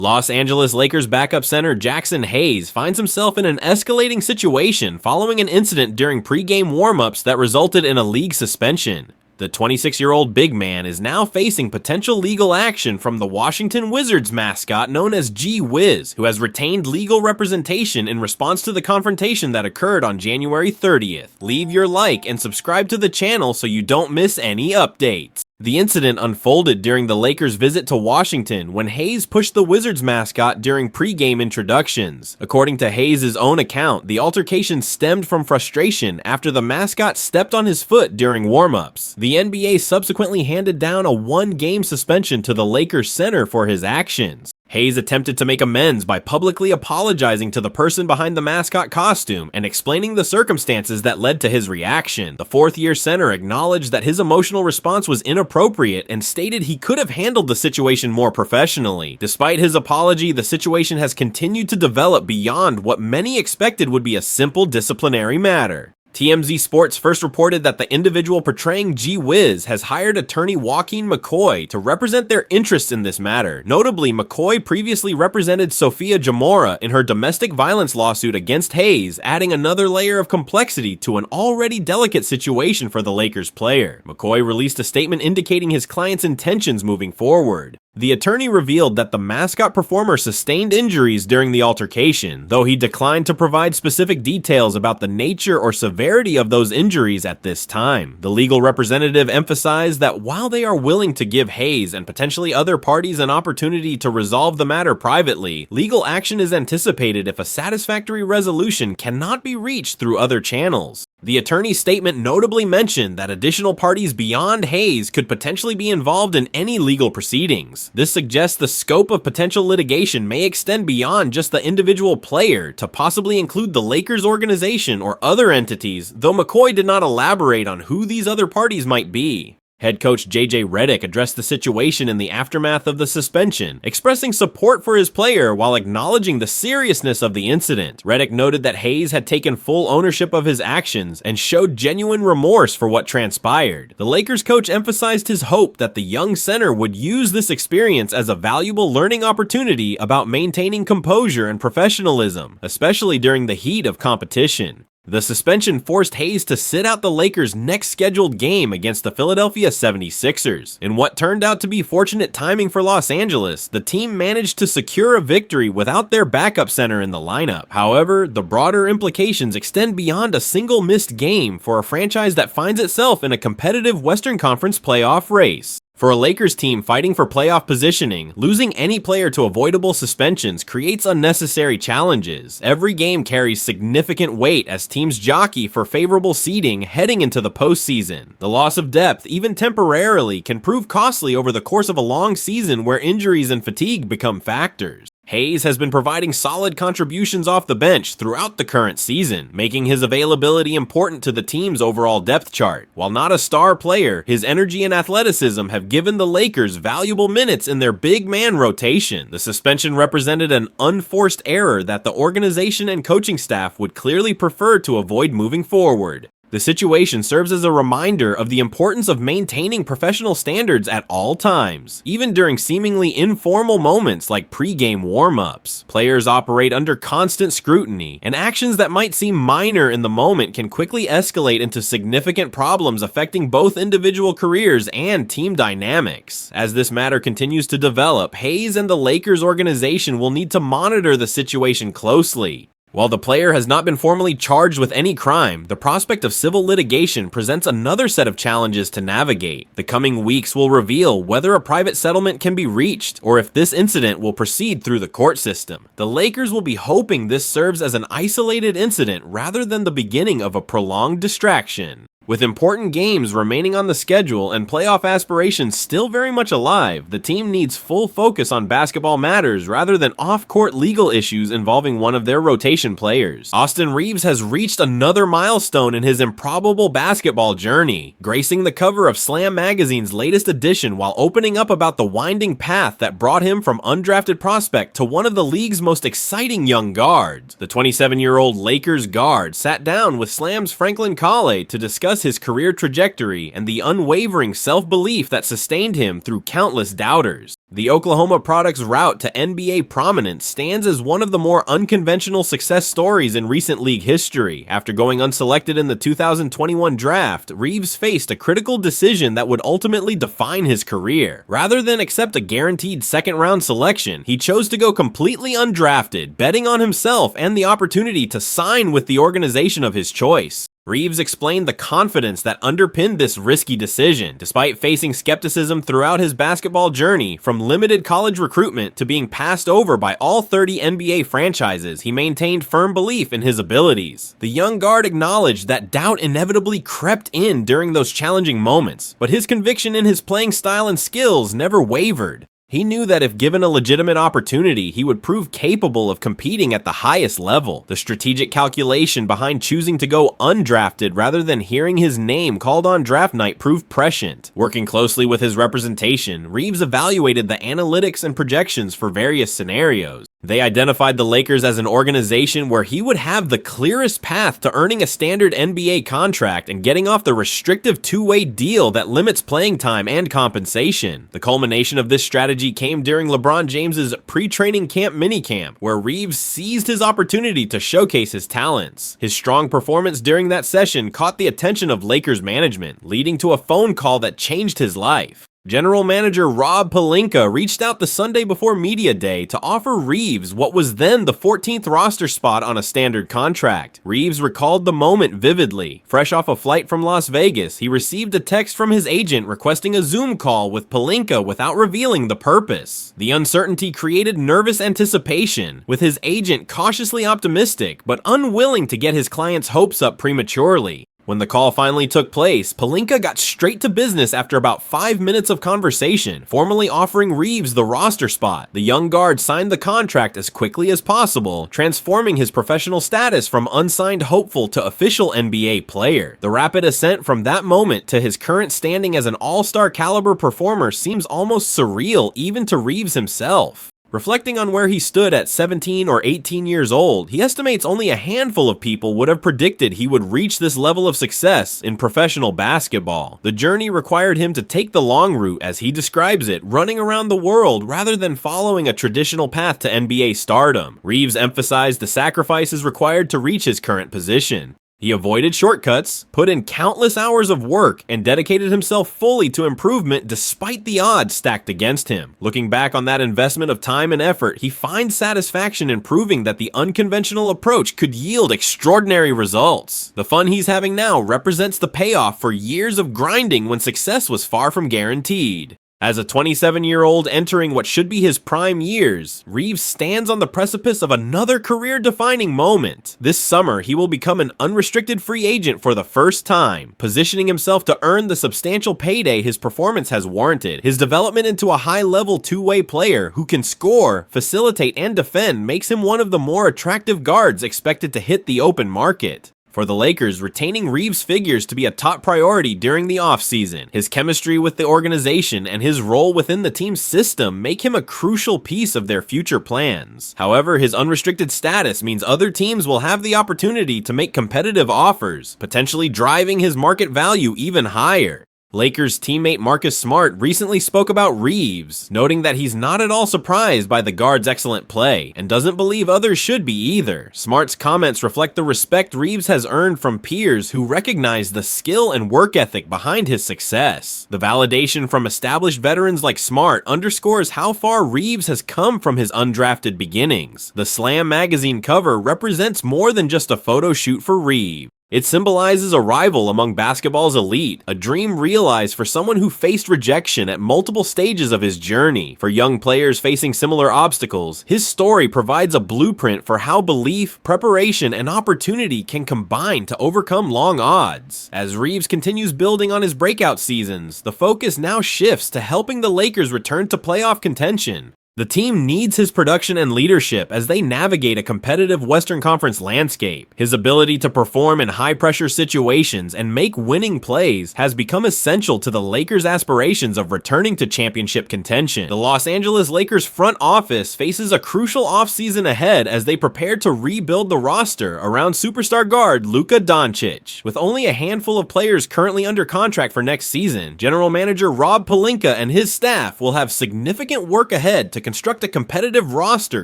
Los Angeles Lakers backup center Jackson Hayes finds himself in an escalating situation following an incident during pre-game warm-ups that resulted in a league suspension. The 26-year-old big man is now facing potential legal action from the Washington Wizards mascot known as Gee Whiz, who has retained legal representation in response to the confrontation that occurred on January 30th. Leave your like and subscribe to the channel so you don't miss any updates. The incident unfolded during the Lakers' visit to Washington when Hayes pushed the Wizards mascot during pre-game introductions. According to Hayes' own account, the altercation stemmed from frustration after the mascot stepped on his foot during warm-ups. The NBA subsequently handed down a one-game suspension to the Lakers center for his actions. Hayes attempted to make amends by publicly apologizing to the person behind the mascot costume and explaining the circumstances that led to his reaction. The fourth-year center acknowledged that his emotional response was inappropriate and stated he could have handled the situation more professionally. Despite his apology, the situation has continued to develop beyond what many expected would be a simple disciplinary matter. TMZ Sports first reported that the individual portraying Gee Whiz has hired attorney Joaquin McCoy to represent their interests in this matter. Notably, McCoy previously represented Sophia Jamora in her domestic violence lawsuit against Hayes, adding another layer of complexity to an already delicate situation for the Lakers player. McCoy released a statement indicating his client's intentions moving forward. The attorney revealed that the mascot performer sustained injuries during the altercation, though he declined to provide specific details about the nature or severity of those injuries at this time. The legal representative emphasized that while they are willing to give Hayes and potentially other parties an opportunity to resolve the matter privately, legal action is anticipated if a satisfactory resolution cannot be reached through other channels. The attorney's statement notably mentioned that additional parties beyond Hayes could potentially be involved in any legal proceedings. This suggests the scope of potential litigation may extend beyond just the individual player to possibly include the Lakers organization or other entities, though McCoy did not elaborate on who these other parties might be. Head coach JJ Redick addressed the situation in the aftermath of the suspension, expressing support for his player while acknowledging the seriousness of the incident. Redick noted that Hayes had taken full ownership of his actions and showed genuine remorse for what transpired. The Lakers coach emphasized his hope that the young center would use this experience as a valuable learning opportunity about maintaining composure and professionalism, especially during the heat of competition. The suspension forced Hayes to sit out the Lakers' next scheduled game against the Philadelphia 76ers. In what turned out to be fortunate timing for Los Angeles, the team managed to secure a victory without their backup center in the lineup. However, the broader implications extend beyond a single missed game for a franchise that finds itself in a competitive Western Conference playoff race. For a Lakers team fighting for playoff positioning, losing any player to avoidable suspensions creates unnecessary challenges. Every game carries significant weight as teams jockey for favorable seeding heading into the postseason. The loss of depth, even temporarily, can prove costly over the course of a long season where injuries and fatigue become factors. Hayes has been providing solid contributions off the bench throughout the current season, making his availability important to the team's overall depth chart. While not a star player, his energy and athleticism have given the Lakers valuable minutes in their big man rotation. The suspension represented an unforced error that the organization and coaching staff would clearly prefer to avoid moving forward. The situation serves as a reminder of the importance of maintaining professional standards at all times, even during seemingly informal moments like pre-game warm-ups. Players operate under constant scrutiny, and actions that might seem minor in the moment can quickly escalate into significant problems affecting both individual careers and team dynamics. As this matter continues to develop, Hayes and the Lakers organization will need to monitor the situation closely. While the player has not been formally charged with any crime, the prospect of civil litigation presents another set of challenges to navigate. The coming weeks will reveal whether a private settlement can be reached, or if this incident will proceed through the court system. The Lakers will be hoping this serves as an isolated incident rather than the beginning of a prolonged distraction. With important games remaining on the schedule and playoff aspirations still very much alive, the team needs full focus on basketball matters rather than off-court legal issues involving one of their rotation players. Austin Reaves has reached another milestone in his improbable basketball journey, gracing the cover of Slam magazine's latest edition while opening up about the winding path that brought him from undrafted prospect to one of the league's most exciting young guards. The 27-year-old Lakers guard sat down with Slam's Franklin Cale to discuss discuss his career trajectory and the unwavering self-belief that sustained him through countless doubters. The Oklahoma product's route to NBA prominence stands as one of the more unconventional success stories in recent league history. After going unselected in the 2021 draft, Reaves faced a critical decision that would ultimately define his career. Rather than accept a guaranteed second-round selection, he chose to go completely undrafted, betting on himself and the opportunity to sign with the organization of his choice. Reaves explained the confidence that underpinned this risky decision. Despite facing skepticism throughout his basketball journey, from limited college recruitment to being passed over by all 30 NBA franchises, he maintained firm belief in his abilities. The young guard acknowledged that doubt inevitably crept in during those challenging moments, but his conviction in his playing style and skills never wavered. He knew that if given a legitimate opportunity, he would prove capable of competing at the highest level. The strategic calculation behind choosing to go undrafted rather than hearing his name called on draft night proved prescient. Working closely with his representation, Reaves evaluated the analytics and projections for various scenarios. They identified the Lakers as an organization where he would have the clearest path to earning a standard NBA contract and getting off the restrictive two-way deal that limits playing time and compensation. The culmination of this strategy came during LeBron James's pre-training camp minicamp, where Reaves seized his opportunity to showcase his talents. His strong performance during that session caught the attention of Lakers management, leading to a phone call that changed his life. General Manager Rob Pelinka reached out the Sunday before Media Day to offer Reaves what was then the 14th roster spot on a standard contract. Reaves recalled the moment vividly. Fresh off a flight from Las Vegas, he received a text from his agent requesting a Zoom call with Pelinka without revealing the purpose. The uncertainty created nervous anticipation, with his agent cautiously optimistic but unwilling to get his client's hopes up prematurely. When the call finally took place, Pelinka got straight to business after about 5 minutes of conversation, formally offering Reaves the roster spot. The young guard signed the contract as quickly as possible, transforming his professional status from unsigned hopeful to official NBA player. The rapid ascent from that moment to his current standing as an all-star caliber performer seems almost surreal even to Reaves himself. Reflecting on where he stood at 17 or 18 years old, he estimates only a handful of people would have predicted he would reach this level of success in professional basketball. The journey required him to take the long route, as he describes it, running around the world rather than following a traditional path to NBA stardom. Reaves emphasized the sacrifices required to reach his current position. He avoided shortcuts, put in countless hours of work, and dedicated himself fully to improvement despite the odds stacked against him. Looking back on that investment of time and effort, he finds satisfaction in proving that the unconventional approach could yield extraordinary results. The fun he's having now represents the payoff for years of grinding when success was far from guaranteed. As a 27-year-old entering what should be his prime years, Reaves stands on the precipice of another career-defining moment. This summer, he will become an unrestricted free agent for the first time, positioning himself to earn the substantial payday his performance has warranted. His development into a high-level two-way player who can score, facilitate, and defend makes him one of the more attractive guards expected to hit the open market. For the Lakers, retaining Reaves figures to be a top priority during the offseason. His chemistry with the organization and his role within the team's system make him a crucial piece of their future plans. However, his unrestricted status means other teams will have the opportunity to make competitive offers, potentially driving his market value even higher. Lakers teammate Marcus Smart recently spoke about Reaves, noting that he's not at all surprised by the guard's excellent play, and doesn't believe others should be either. Smart's comments reflect the respect Reaves has earned from peers who recognize the skill and work ethic behind his success. The validation from established veterans like Smart underscores how far Reaves has come from his undrafted beginnings. The Slam magazine cover represents more than just a photo shoot for Reaves. It symbolizes a rival among basketball's elite, a dream realized for someone who faced rejection at multiple stages of his journey. For young players facing similar obstacles, his story provides a blueprint for how belief, preparation, and opportunity can combine to overcome long odds. As Reaves continues building on his breakout seasons, the focus now shifts to helping the Lakers return to playoff contention. The team needs his production and leadership as they navigate a competitive Western Conference landscape. His ability to perform in high-pressure situations and make winning plays has become essential to the Lakers' aspirations of returning to championship contention. The Los Angeles Lakers front office faces a crucial offseason ahead as they prepare to rebuild the roster around superstar guard Luka Doncic. With only a handful of players currently under contract for next season, General Manager Rob Pelinka and his staff will have significant work ahead to construct a competitive roster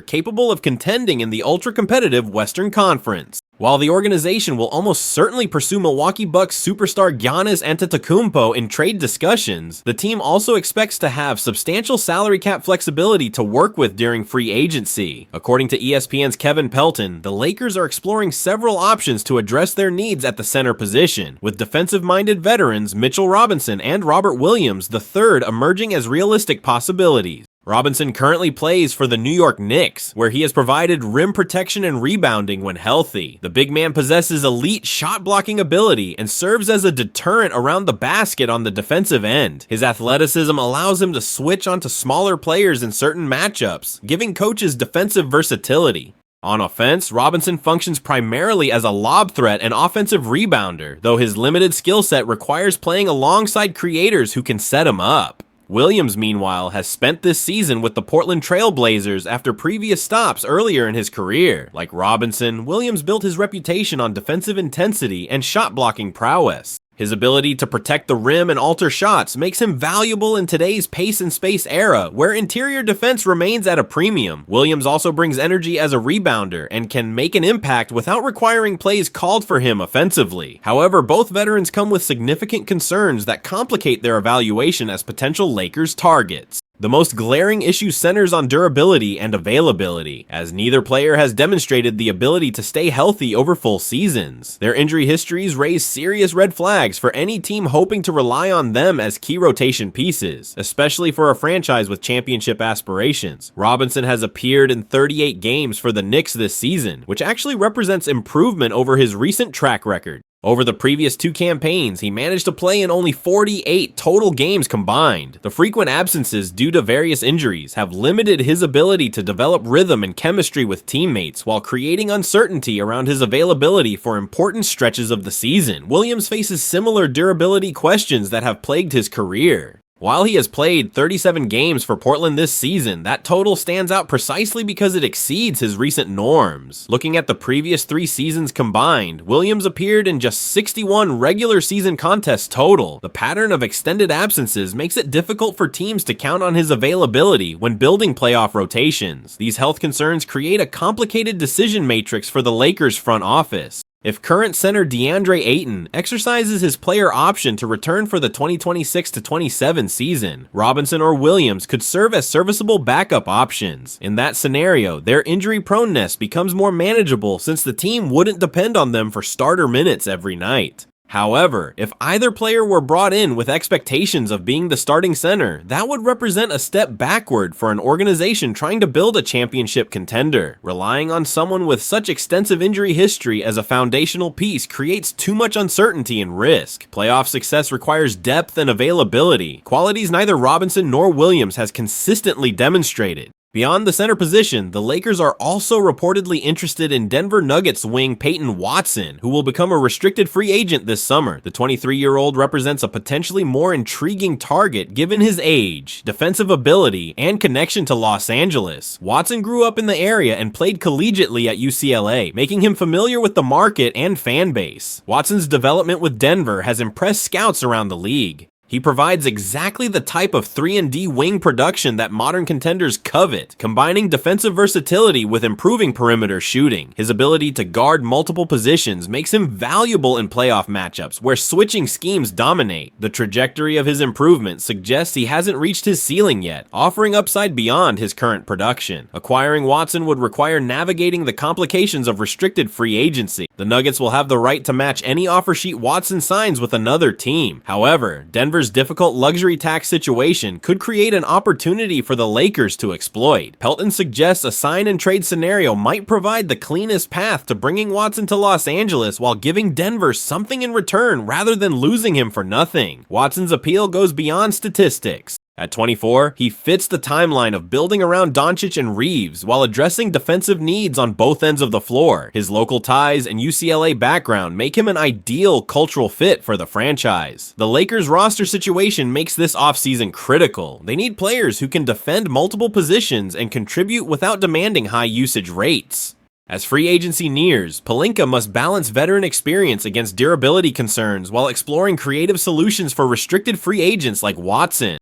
capable of contending in the ultra-competitive Western Conference. While the organization will almost certainly pursue Milwaukee Bucks superstar Giannis Antetokounmpo in trade discussions, the team also expects to have substantial salary cap flexibility to work with during free agency. According to ESPN's Kevin Pelton, the Lakers are exploring several options to address their needs at the center position, with defensive-minded veterans Mitchell Robinson and Robert Williams III emerging as realistic possibilities. Robinson currently plays for the New York Knicks, where he has provided rim protection and rebounding when healthy. The big man possesses elite shot-blocking ability and serves as a deterrent around the basket on the defensive end. His athleticism allows him to switch onto smaller players in certain matchups, giving coaches defensive versatility. On offense, Robinson functions primarily as a lob threat and offensive rebounder, though his limited skill set requires playing alongside creators who can set him up. Williams, meanwhile, has spent this season with the Portland Trail Blazers after previous stops earlier in his career. Like Robinson, Williams built his reputation on defensive intensity and shot-blocking prowess. His ability to protect the rim and alter shots makes him valuable in today's pace and space era, where interior defense remains at a premium. Williams also brings energy as a rebounder and can make an impact without requiring plays called for him offensively. However, both veterans come with significant concerns that complicate their evaluation as potential Lakers targets. The most glaring issue centers on durability and availability, as neither player has demonstrated the ability to stay healthy over full seasons. Their injury histories raise serious red flags for any team hoping to rely on them as key rotation pieces, especially for a franchise with championship aspirations. Robinson has appeared in 38 games for the Knicks this season, which actually represents improvement over his recent track record. Over the previous 2 campaigns, he managed to play in only 48 total games combined. The frequent absences due to various injuries have limited his ability to develop rhythm and chemistry with teammates while creating uncertainty around his availability for important stretches of the season. Williams faces similar durability questions that have plagued his career. While he has played 37 games for Portland this season, that total stands out precisely because it exceeds his recent norms. Looking at the previous 3 seasons combined, Williams appeared in just 61 regular season contests total. The pattern of extended absences makes it difficult for teams to count on his availability when building playoff rotations. These health concerns create a complicated decision matrix for the Lakers front office. If current center DeAndre Ayton exercises his player option to return for the 2026-27 season, Robinson or Williams could serve as serviceable backup options. In that scenario, their injury proneness becomes more manageable since the team wouldn't depend on them for starter minutes every night. However, if either player were brought in with expectations of being the starting center, that would represent a step backward for an organization trying to build a championship contender. Relying on someone with such extensive injury history as a foundational piece creates too much uncertainty and risk. Playoff success requires depth and availability, qualities neither Robinson nor Williams has consistently demonstrated. Beyond the center position, the Lakers are also reportedly interested in Denver Nuggets wing Peyton Watson, who will become a restricted free agent this summer. The 23-year-old represents a potentially more intriguing target given his age, defensive ability, and connection to Los Angeles. Watson grew up in the area and played collegiately at UCLA, making him familiar with the market and fan base. Watson's development with Denver has impressed scouts around the league. He provides exactly the type of 3-and-D wing production that modern contenders covet, combining defensive versatility with improving perimeter shooting. His ability to guard multiple positions makes him valuable in playoff matchups where switching schemes dominate. The trajectory of his improvement suggests he hasn't reached his ceiling yet, offering upside beyond his current production. Acquiring Watson would require navigating the complications of restricted free agency. The Nuggets will have the right to match any offer sheet Watson signs with another team. However, Denver's difficult luxury tax situation could create an opportunity for the Lakers to exploit. Pelton suggests a sign and trade scenario might provide the cleanest path to bringing Watson to Los Angeles while giving Denver something in return rather than losing him for nothing. Watson's appeal goes beyond statistics. At 24, he fits the timeline of building around Doncic and Reaves while addressing defensive needs on both ends of the floor. His local ties and UCLA background make him an ideal cultural fit for the franchise. The Lakers roster situation makes this offseason critical. They need players who can defend multiple positions and contribute without demanding high usage rates. As free agency nears, Pelinka must balance veteran experience against durability concerns while exploring creative solutions for restricted free agents like Watson.